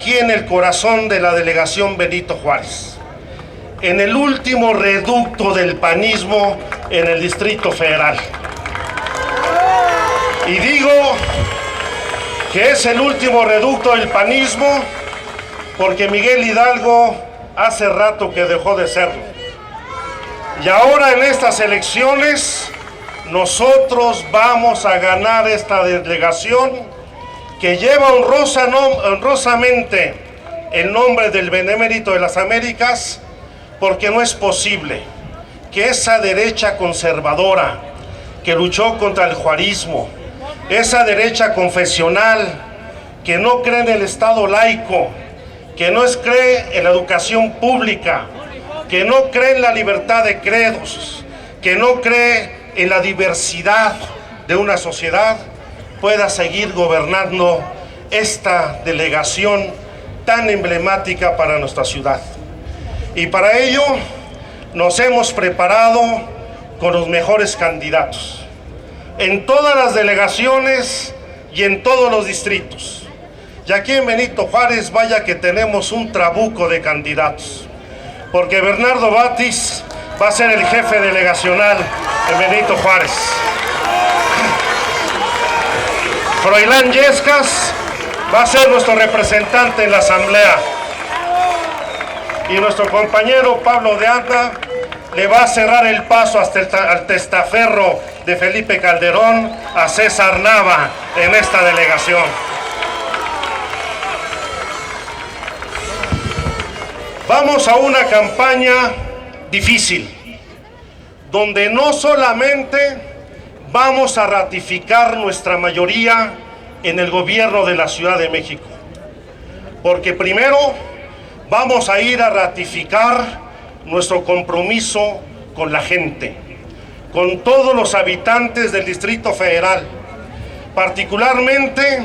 Aquí en el corazón de la delegación Benito Juárez, en el último reducto del panismo en el Distrito Federal. Y digo que es el último reducto del panismo porque Miguel Hidalgo hace rato que dejó de serlo. Y ahora en estas elecciones nosotros vamos a ganar esta delegación que lleva honrosamente el nombre del Benemérito de las Américas, porque no es posible que esa derecha conservadora que luchó contra el juarismo, esa derecha confesional que no cree en el Estado laico, que no cree en la educación pública, que no cree en la libertad de credos, que no cree en la diversidad de una sociedad, pueda seguir gobernando esta delegación tan emblemática para nuestra ciudad. Y para ello nos hemos preparado con los mejores candidatos en todas las delegaciones y en todos los distritos. Y aquí en Benito Juárez, vaya que tenemos un trabuco de candidatos, porque Bernardo Batis va a ser el jefe delegacional de Benito Juárez. Froilán Yescas va a ser nuestro representante en la asamblea. Y nuestro compañero Pablo de Anda le va a cerrar el paso hasta al testaferro de Felipe Calderón, a César Nava, en esta delegación. Vamos a una campaña difícil, donde no solamente vamos a ratificar nuestra mayoría en el gobierno de la Ciudad de México, porque primero vamos a ir a ratificar nuestro compromiso con la gente, con todos los habitantes del Distrito Federal, particularmente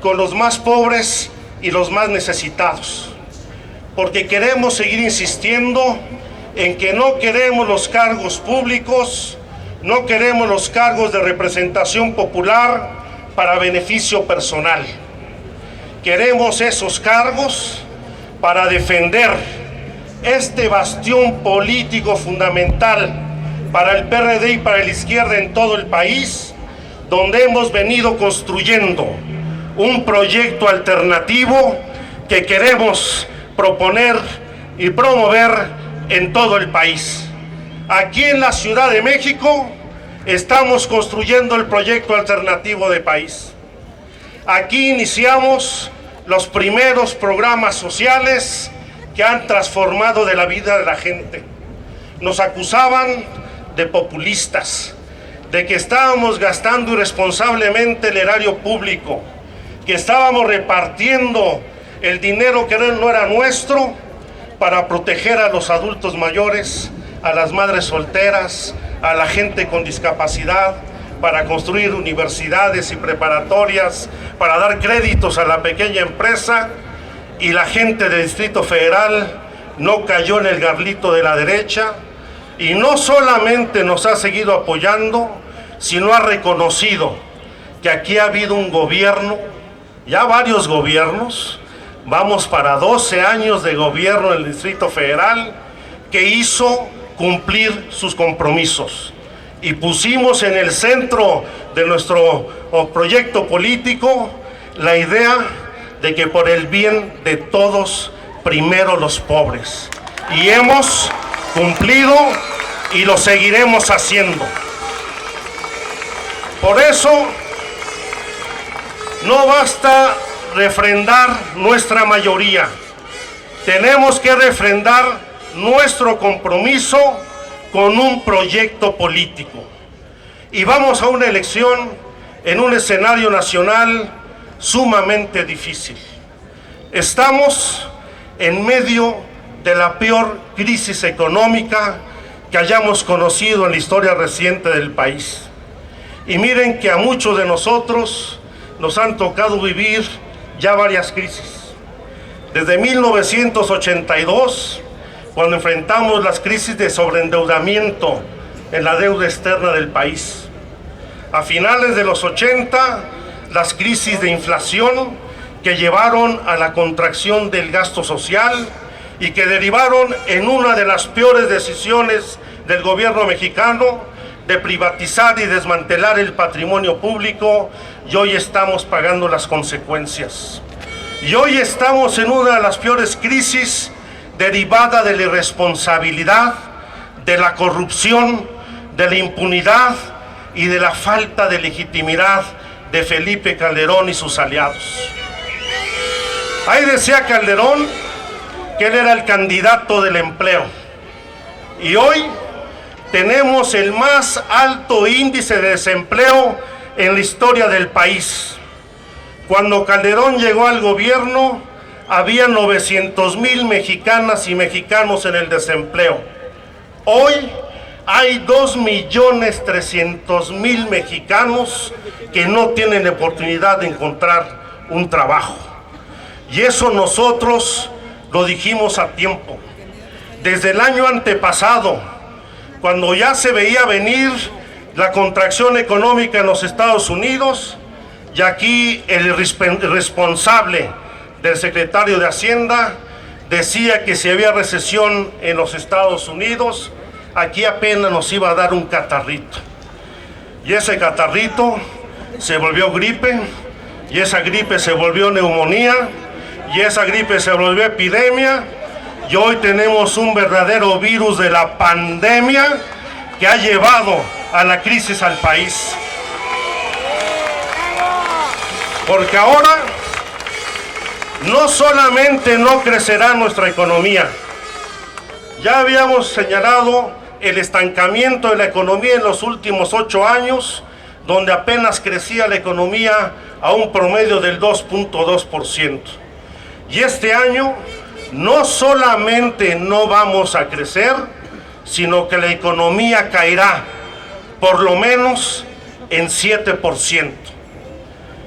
con los más pobres y los más necesitados, porque queremos seguir insistiendo en que no queremos los cargos públicos, no queremos los cargos de representación popular para beneficio personal. Queremos esos cargos para defender este bastión político fundamental para el PRD y para la izquierda en todo el país, donde hemos venido construyendo un proyecto alternativo que queremos proponer y promover en todo el país. Aquí en la Ciudad de México estamos construyendo el proyecto alternativo de país. Aquí iniciamos los primeros programas sociales que han transformado de la vida de la gente. Nos acusaban de populistas, de que estábamos gastando irresponsablemente el erario público, que estábamos repartiendo el dinero que no era nuestro para proteger a los adultos mayores, a las madres solteras, a la gente con discapacidad, para construir universidades y preparatorias, para dar créditos a la pequeña empresa, y la gente del Distrito Federal no cayó en el garlito de la derecha, y no solamente nos ha seguido apoyando, sino ha reconocido que aquí ha habido un gobierno, ya varios gobiernos, vamos para 12 años de gobierno en el Distrito Federal, que hizo cumplir sus compromisos. Y pusimos en el centro de nuestro proyecto político la idea de que por el bien de todos, primero los pobres. Y hemos cumplido y lo seguiremos haciendo. Por eso, no basta refrendar nuestra mayoría. Tenemos que refrendar nuestro compromiso con un proyecto político. Y vamos a una elección en un escenario nacional sumamente difícil. Estamos en medio de la peor crisis económica que hayamos conocido en la historia reciente del país. Y miren que a muchos de nosotros nos han tocado vivir ya varias crisis. Desde 1982, cuando enfrentamos las crisis de sobreendeudamiento en la deuda externa del país. A finales de los 80, las crisis de inflación que llevaron a la contracción del gasto social y que derivaron en una de las peores decisiones del gobierno mexicano de privatizar y desmantelar el patrimonio público, y hoy estamos pagando las consecuencias. Y hoy estamos en una de las peores crisis derivada de la irresponsabilidad, de la corrupción, de la impunidad y de la falta de legitimidad de Felipe Calderón y sus aliados. Ahí decía Calderón que él era el candidato del empleo. Y hoy tenemos el más alto índice de desempleo en la historia del país. Cuando Calderón llegó al gobierno, había 900,000 mexicanas y mexicanos en el desempleo. Hoy hay 2,300,000 mexicanos que no tienen la oportunidad de encontrar un trabajo. Y eso nosotros lo dijimos a tiempo. Desde el año antepasado, cuando ya se veía venir la contracción económica en los Estados Unidos, y aquí el responsable del secretario de Hacienda decía que si había recesión en los Estados Unidos, aquí apenas nos iba a dar un catarrito. Y ese catarrito se volvió gripe, y esa gripe se volvió neumonía, y esa gripe se volvió epidemia, y hoy tenemos un verdadero virus de la pandemia que ha llevado a la crisis al país. Porque ahora no solamente no crecerá nuestra economía, ya habíamos señalado el estancamiento de la economía en los últimos 8 años, donde apenas crecía la economía a un promedio del 2.2%. Y este año no solamente no vamos a crecer, sino que la economía caerá por lo menos en 7%.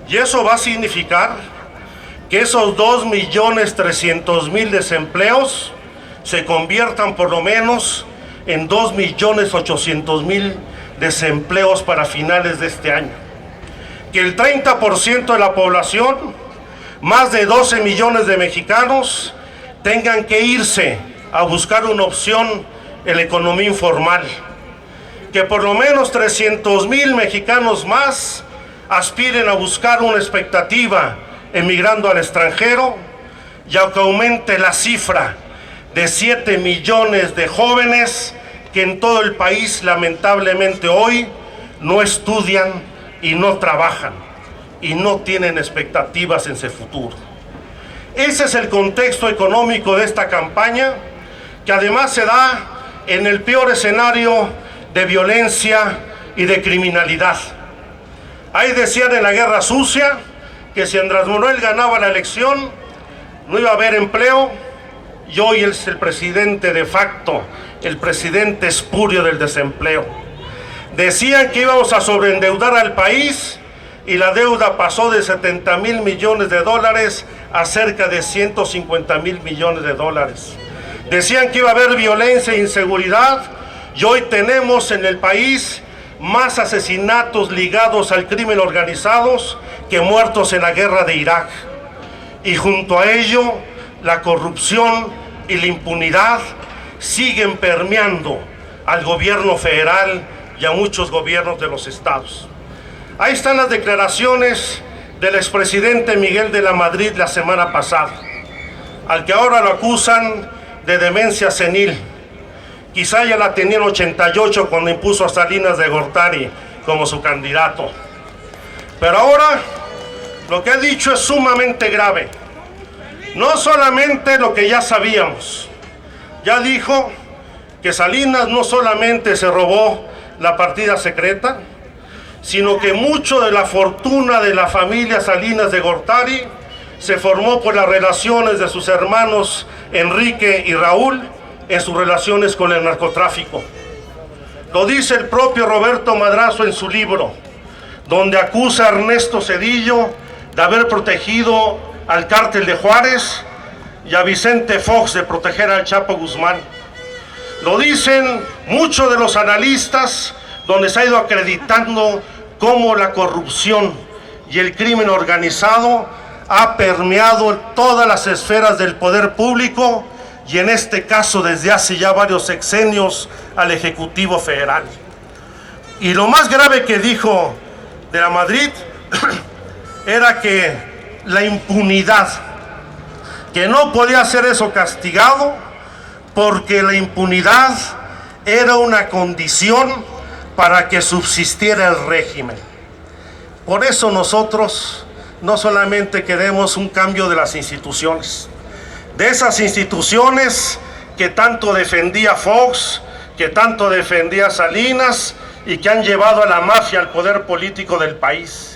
Y eso va a significar que esos 2,300,000 desempleos se conviertan por lo menos en 2,800,000 desempleos para finales de este año. Que el 30% de la población, más de 12 millones de mexicanos, tengan que irse a buscar una opción en la economía informal. Que por lo menos 300,000 mexicanos más aspiren a buscar una expectativa emigrando al extranjero, y que aumente la cifra de 7 millones de jóvenes que en todo el país lamentablemente hoy no estudian y no trabajan y no tienen expectativas en su futuro. Ese es el contexto económico de esta campaña, que además se da en el peor escenario de violencia y de criminalidad. Ahí decían en la guerra sucia que si Andrés Manuel ganaba la elección no iba a haber empleo, y hoy es el presidente de facto, el presidente espurio del desempleo. Decían que íbamos a sobreendeudar al país, y la deuda pasó de 70,000 millones de dólares a cerca de 150,000 millones de dólares. Decían que iba a haber violencia e inseguridad, y hoy tenemos en el país más asesinatos ligados al crimen organizados que muertos en la guerra de Irak. Y junto a ello, la corrupción y la impunidad siguen permeando al gobierno federal y a muchos gobiernos de los estados. Ahí están las declaraciones del expresidente Miguel de la Madrid la semana pasada, al que ahora lo acusan de demencia senil. Quizá ya la tenía en 88 cuando impuso a Salinas de Gortari como su candidato. Pero ahora lo que ha dicho es sumamente grave. No solamente lo que ya sabíamos. Ya dijo que Salinas no solamente se robó la partida secreta, sino que mucho de la fortuna de la familia Salinas de Gortari se formó por las relaciones de sus hermanos Enrique y Raúl en sus relaciones con el narcotráfico. Lo dice el propio Roberto Madrazo en su libro, donde acusa a Ernesto Zedillo de haber protegido al cártel de Juárez y a Vicente Fox de proteger al Chapo Guzmán. Lo dicen muchos de los analistas, donde se ha ido acreditando cómo la corrupción y el crimen organizado ha permeado todas las esferas del poder público y en este caso desde hace ya varios sexenios al Ejecutivo Federal. Y lo más grave que dijo de la Madrid era que la impunidad, que no podía ser eso castigado porque la impunidad era una condición para que subsistiera el régimen. Por eso nosotros no solamente queremos un cambio de las instituciones, de esas instituciones que tanto defendía Fox, que tanto defendía Salinas y que han llevado a la mafia al poder político del país.